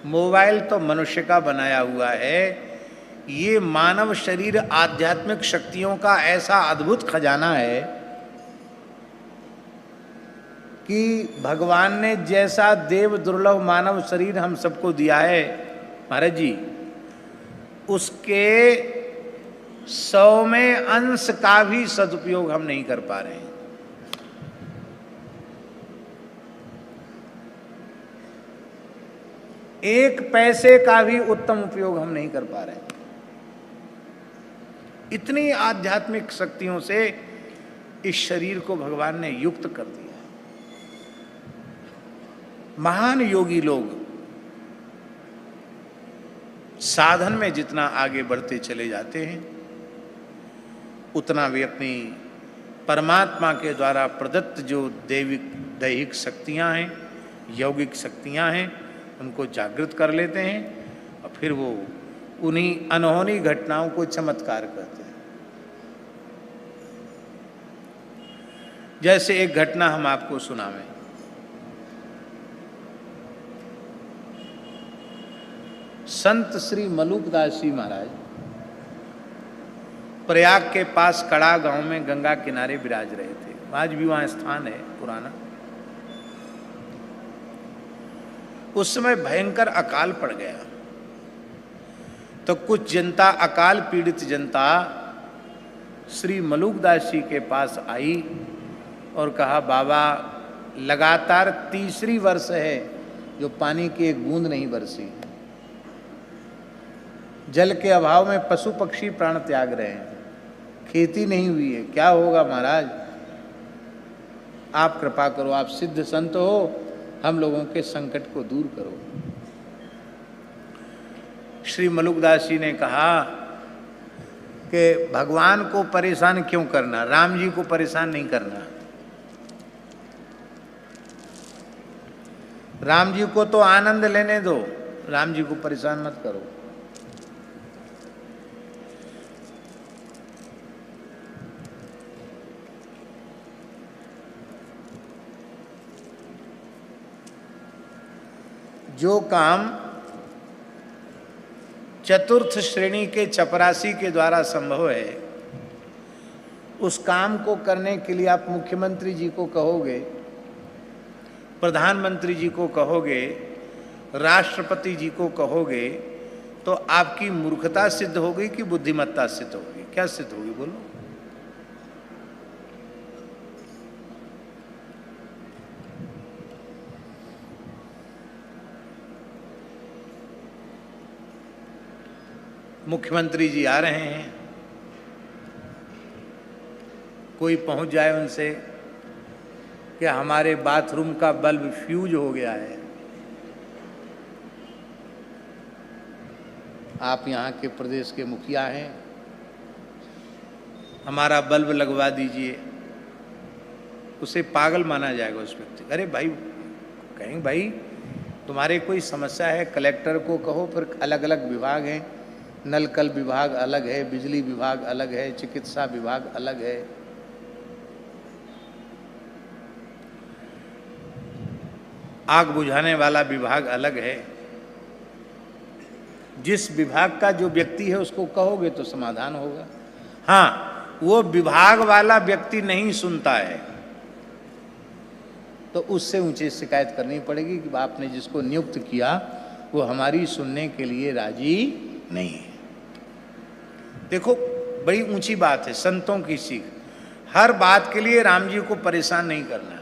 Mobile तो मनुष्य का बनाया हुआ है, ये मानव शरीर आध्यात्मिक शक्तियों का ऐसा अद्भुत खजाना है कि भगवान ने जैसा देव दुर्लभ मानव शरीर हम सबको दिया है महाराज जी, उसके 100वें अंश का भी सदुपयोग हम नहीं कर पा रहे हैं। एक पैसे का भी उत्तम उपयोग हम नहीं कर पा रहे हैं। इतनी आध्यात्मिक शक्तियों से इस शरीर को भगवान ने युक्त कर दिया। महान योगी लोग साधन में जितना आगे बढ़ते चले जाते हैं, उतना वे अपनी परमात्मा के द्वारा प्रदत्त जो दैहिक शक्तियां हैं, यौगिक शक्तियां हैं, उनको जागृत कर लेते हैं और फिर वो उन्हीं अनहोनी घटनाओं को चमत्कार करते हैं। जैसे एक घटना हम आपको सुनावें। संत श्री मलूकदास जी महाराज प्रयाग के पास कड़ा गांव में गंगा किनारे विराज रहे थे। आज भी वहां स्थान है पुराना। उस समय भयंकर अकाल पड़ गया, तो कुछ जनता, अकाल पीड़ित जनता श्री मलूकदास जी के पास आई और कहा, बाबा लगातार तीसरी वर्ष है जो पानी की एक बूंद नहीं बरसी, जल के अभाव में पशु पक्षी प्राण त्याग रहे हैं, खेती नहीं हुई है, क्या होगा महाराज? आप कृपा करो, आप सिद्ध संत हो, हम लोगों के संकट को दूर करो। श्री मलूकदास जी ने कहा कि भगवान को परेशान क्यों करना, राम जी को परेशान नहीं करना। राम जी को तो आनंद लेने दो, राम जी को परेशान मत करो। जो काम चतुर्थ श्रेणी के चपरासी के द्वारा संभव है, उस काम को करने के लिए आप मुख्यमंत्री जी को कहोगे, प्रधानमंत्री जी को कहोगे, राष्ट्रपति जी को कहोगे, तो आपकी मूर्खता सिद्ध होगी कि बुद्धिमत्ता सिद्ध होगी? क्या सिद्ध होगी बोलो? मुख्यमंत्री जी आ रहे हैं, कोई पहुंच जाए उनसे कि हमारे बाथरूम का बल्ब फ्यूज हो गया है, आप यहाँ के प्रदेश के मुखिया हैं, हमारा बल्ब लगवा दीजिए, उसे पागल माना जाएगा उस व्यक्ति। अरे भाई, कहेंगे भाई तुम्हारे कोई समस्या है, कलेक्टर को कहो, फिर अलग अलग विभाग हैं, नल कल विभाग अलग है, बिजली विभाग अलग है, चिकित्सा विभाग अलग है। आग बुझाने वाला विभाग अलग है। जिस विभाग का जो व्यक्ति है उसको कहोगे तो समाधान होगा। हाँ, वो विभाग वाला व्यक्ति नहीं सुनता है तो उससे ऊंचे शिकायत करनी पड़ेगी कि आपने जिसको नियुक्त किया वो हमारी सुनने के लिए राजी नहीं है। देखो, बड़ी ऊंची बात है, संतों की सीख। हर बात के लिए राम जी को परेशान नहीं करना।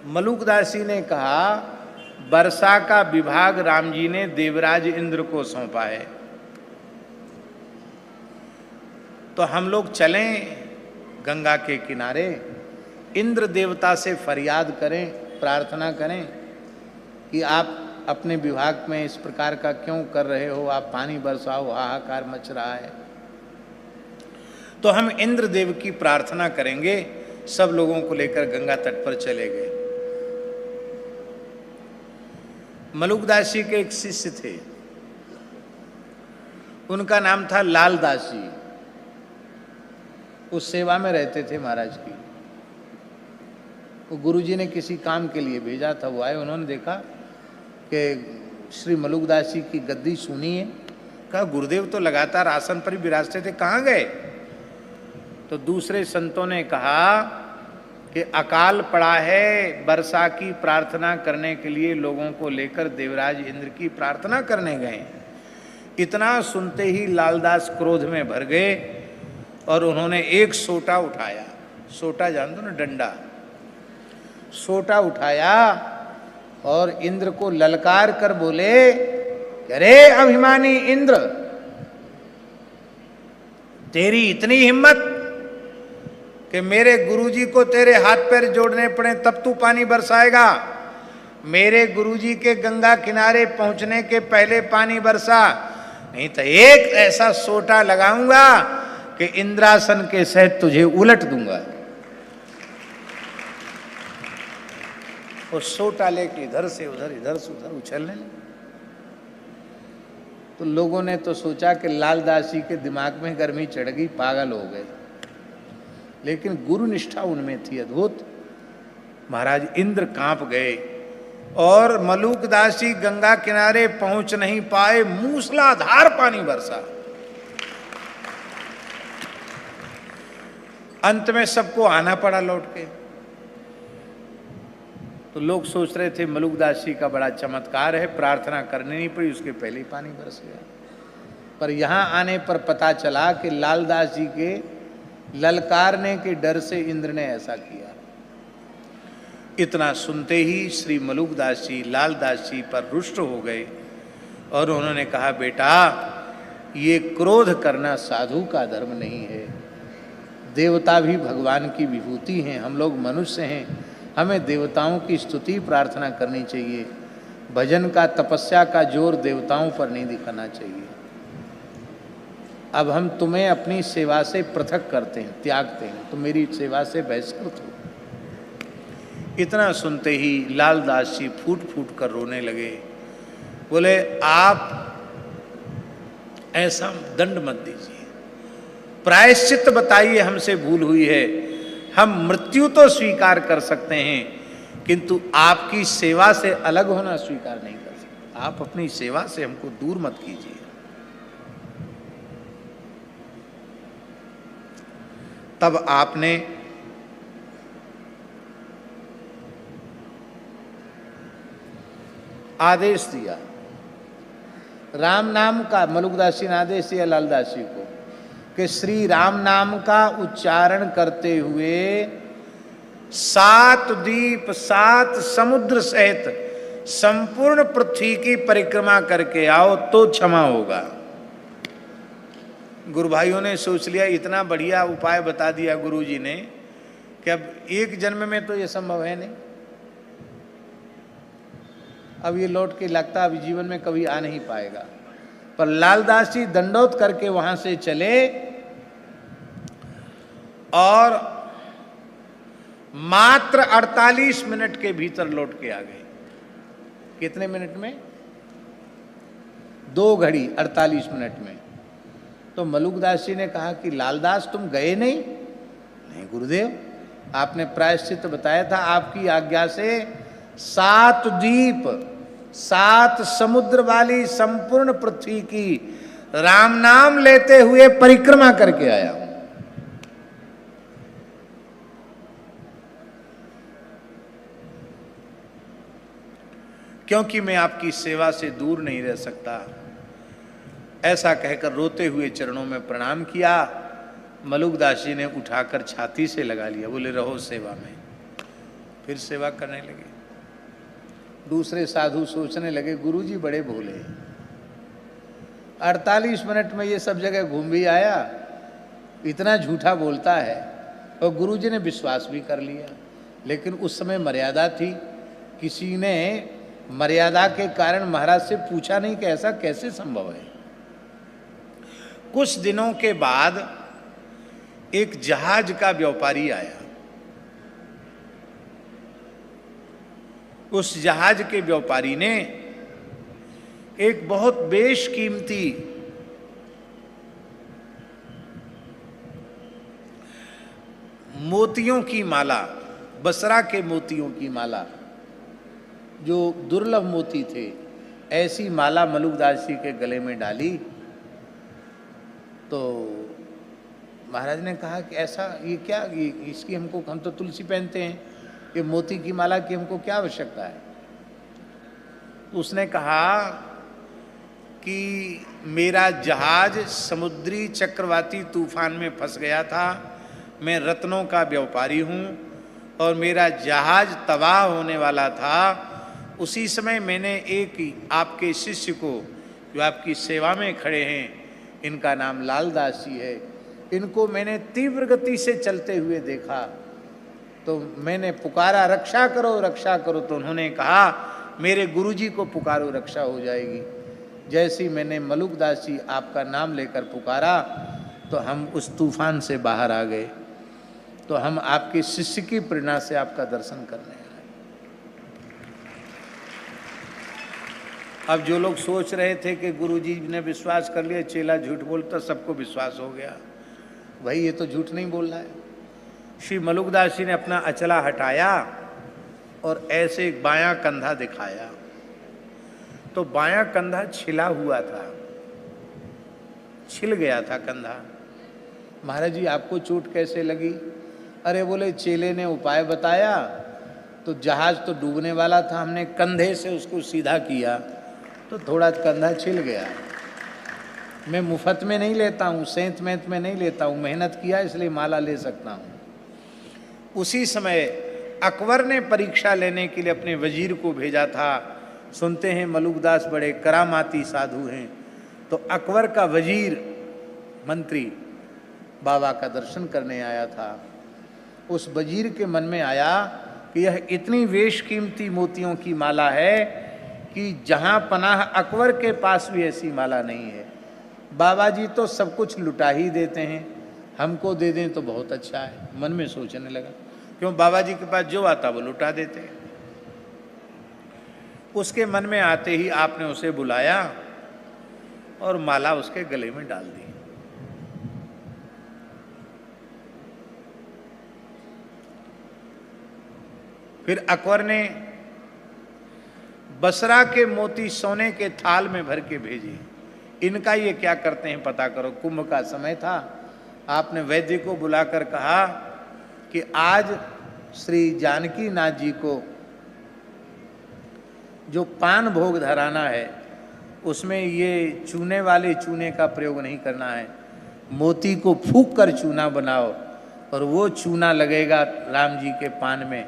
मलूकदास जी ने कहा, वर्षा का विभाग राम जी ने देवराज इंद्र को सौंपा है, तो हम लोग चलें गंगा के किनारे, इंद्र देवता से फरियाद करें, प्रार्थना करें कि आप अपने विभाग में इस प्रकार का क्यों कर रहे हो, आप पानी बरसाओ, हाहाकार मच रहा है। तो हम इंद्र देव की प्रार्थना करेंगे। सब लोगों को लेकर गंगा तट पर चले गए। मलूकदास जी के एक शिष्य थे, उनका नाम था लालदास जी। उस सेवा में रहते थे महाराज की। वो गुरुजी ने किसी काम के लिए भेजा था, वो आए, उन्होंने देखा कि श्री मलुकदास जी की गद्दी सुनी है। कहा गुरुदेव तो लगातार आसन पर ही विराजते थे, कहाँ गए? तो दूसरे संतों ने कहा कि अकाल पड़ा है, वर्षा की प्रार्थना करने के लिए लोगों को लेकर देवराज इंद्र की प्रार्थना करने गए। इतना सुनते ही लालदास क्रोध में भर गए और उन्होंने एक सोटा उठाया। सोटा जान दो ना, डंडा। सोटा उठाया और इंद्र को ललकार कर बोले, अरे अभिमानी इंद्र, तेरी इतनी हिम्मत कि मेरे गुरुजी को तेरे हाथ पैर जोड़ने पड़े तब तू पानी बरसाएगा? मेरे गुरुजी के गंगा किनारे पहुंचने के पहले पानी बरसा, नहीं तो एक ऐसा सोटा लगाऊंगा कि इंद्रासन के सहित तुझे उलट दूंगा। और सोटा लेके इधर से उधर, इधर से उधर उछलने लगे। तो लोगों ने तो सोचा कि लालदास जी के दिमाग में गर्मी चढ़ गई, पागल हो गए। लेकिन गुरु निष्ठा उनमें थी अद्भुत। महाराज इंद्र कांप गए और मलुकदास जी गंगा किनारे पहुंच नहीं पाए, मूसलाधार पानी बरसा। अंत में सबको आना पड़ा लौट के। तो लोग सोच रहे थे मलुकदास जी का बड़ा चमत्कार है, प्रार्थना करनी नहीं पड़ी, उसके पहले ही पानी बरस गया। पर यहां आने पर पता चला कि लालदास जी के ललकारने के डर से इंद्र ने ऐसा किया। इतना सुनते ही श्री मलुकदास जी लालदास जी पर रुष्ट हो गए और उन्होंने कहा, बेटा ये क्रोध करना साधु का धर्म नहीं है। देवता भी भगवान की विभूति हैं, हम लोग मनुष्य हैं, हमें देवताओं की स्तुति प्रार्थना करनी चाहिए। भजन का, तपस्या का जोर देवताओं पर नहीं दिखाना चाहिए। अब हम तुम्हें अपनी सेवा से पृथक करते हैं, त्यागते हैं, तुम मेरी सेवा से बहिष्कृत हो। इतना सुनते ही लालदास जी फूट फूट कर रोने लगे। बोले, आप ऐसा दंड मत दीजिए, प्रायश्चित बताइए, हमसे भूल हुई है। हम मृत्यु तो स्वीकार कर सकते हैं किंतु आपकी सेवा से अलग होना स्वीकार नहीं कर सकते। आप अपनी सेवा से हमको दूर मत कीजिए। तब आपने आदेश दिया, राम नाम का, मलुकदास जी ने आदेश दिया लालदास जी को कि श्री राम नाम का उच्चारण करते हुए 7 द्वीप 7 समुद्र सहित संपूर्ण पृथ्वी की परिक्रमा करके आओ तो क्षमा होगा। गुरु भाइयों ने सोच लिया, इतना बढ़िया उपाय बता दिया गुरु जी ने कि अब एक जन्म में तो ये संभव है नहीं, अब ये लौट के लगता अब जीवन में कभी आ नहीं पाएगा। पर लालदास जी दंडोत करके वहां से चले और मात्र 48 मिनट के भीतर लौट के आ गए। कितने मिनट में? 2 घड़ी 48 मिनट में। तो मलुकदास जी ने कहा कि लालदास तुम गए नहीं? नहीं गुरुदेव, आपने प्रायश्चित बताया था, आपकी आज्ञा से 7 द्वीप 7 समुद्र वाली संपूर्ण पृथ्वी की राम नाम लेते हुए परिक्रमा करके आया हूं। क्योंकि मैं आपकी सेवा से दूर नहीं रह सकता। ऐसा कहकर रोते हुए चरणों में प्रणाम किया। मलुकदास जी ने उठाकर छाती से लगा लिया, बोले रहो सेवा में। फिर सेवा करने लगे। दूसरे साधु सोचने लगे, गुरुजी बड़े भोले, 48 मिनट में ये सब जगह घूम भी आया, इतना झूठा बोलता है। और गुरुजी ने विश्वास भी कर लिया। लेकिन उस समय मर्यादा थी, किसी ने मर्यादा के कारण महाराज से पूछा नहीं कि ऐसा कैसे संभव है। कुछ दिनों के बाद एक जहाज का व्यापारी आया। उस जहाज के व्यापारी ने एक बहुत बेशकीमती मोतियों की माला, बसरा के मोतियों की माला जो दुर्लभ मोती थे, ऐसी माला मलुकदास जी के गले में डाली। तो महाराज ने कहा कि ऐसा ये क्या, ये इसकी हमको, हम तो तुलसी पहनते हैं, ये मोती की माला की हमको क्या आवश्यकता है। उसने कहा कि मेरा जहाज समुद्री चक्रवाती तूफान में फंस गया था, मैं रत्नों का व्यापारी हूँ और मेरा जहाज तबाह होने वाला था। उसी समय मैंने एक आपके शिष्य को, जो आपकी सेवा में खड़े हैं, इनका नाम लालदास जी है, इनको मैंने तीव्र गति से चलते हुए देखा, तो मैंने पुकारा रक्षा करो रक्षा करो, तो उन्होंने कहा मेरे गुरुजी को पुकारो रक्षा हो जाएगी। जैसे ही मैंने मलुकदास जी आपका नाम लेकर पुकारा तो हम उस तूफान से बाहर आ गए। तो हम आपके शिष्य की प्रेरणा से आपका दर्शन करने आए। अब जो लोग सोच रहे थे कि गुरुजी ने विश्वास कर लिया, चेला झूठ बोलता, सबको विश्वास हो गया, भाई ये तो झूठ नहीं बोल रहा है। श्री मलुकदास जी ने अपना अचला हटाया और ऐसे एक बायां कंधा दिखाया, तो बायां कंधा छिला हुआ था, छिल गया था कंधा। महाराज जी आपको चोट कैसे लगी? अरे बोले चेले ने उपाय बताया, तो जहाज तो डूबने वाला था, हमने कंधे से उसको सीधा किया तो थोड़ा कंधा छिल गया। मैं मुफ्त में नहीं लेता हूँ, सेंत मेंत में नहीं लेता हूँ, मेहनत किया इसलिए माला ले सकता हूँ। उसी समय अकबर ने परीक्षा लेने के लिए अपने वजीर को भेजा था। सुनते हैं मलुकदास बड़े करामाती साधु हैं, तो अकबर का वजीर मंत्री बाबा का दर्शन करने आया था। उस वजीर के मन में आया कि यह इतनी बेशकीमती मोतियों की माला है कि जहाँ पनाह अकबर के पास भी ऐसी माला नहीं है। बाबा जी तो सब कुछ लुटा ही देते हैं, हमको दे दें तो बहुत अच्छा है। मन में सोचने लगा, क्यों बाबा जी के पास जो आता वो लुटा देते हैं। उसके मन में आते ही आपने उसे बुलाया और माला उसके गले में डाल दी। फिर अकबर ने बसरा के मोती सोने के थाल में भर के भेजे। इनका ये क्या करते हैं पता करो। कुंभ का समय था, आपने वैद्य को बुलाकर कहा कि आज श्री जानकी नाथ जी को जो पान भोग धराना है उसमें ये चूने वाले चूने का प्रयोग नहीं करना है, मोती को फूंक कर चूना बनाओ और वो चूना लगेगा राम जी के पान में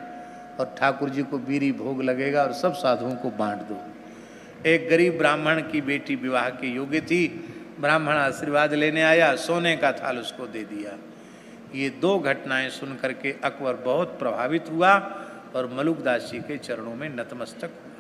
और ठाकुर जी को बीरी भोग लगेगा और सब साधुओं को बांट दो। एक गरीब ब्राह्मण की बेटी विवाह के योग्य थी, ब्राह्मण आशीर्वाद लेने आया, सोने का थाल उसको दे दिया। ये दो घटनाएं सुन करके अकबर बहुत प्रभावित हुआ और मलुकदास जी के चरणों में नतमस्तक हुआ।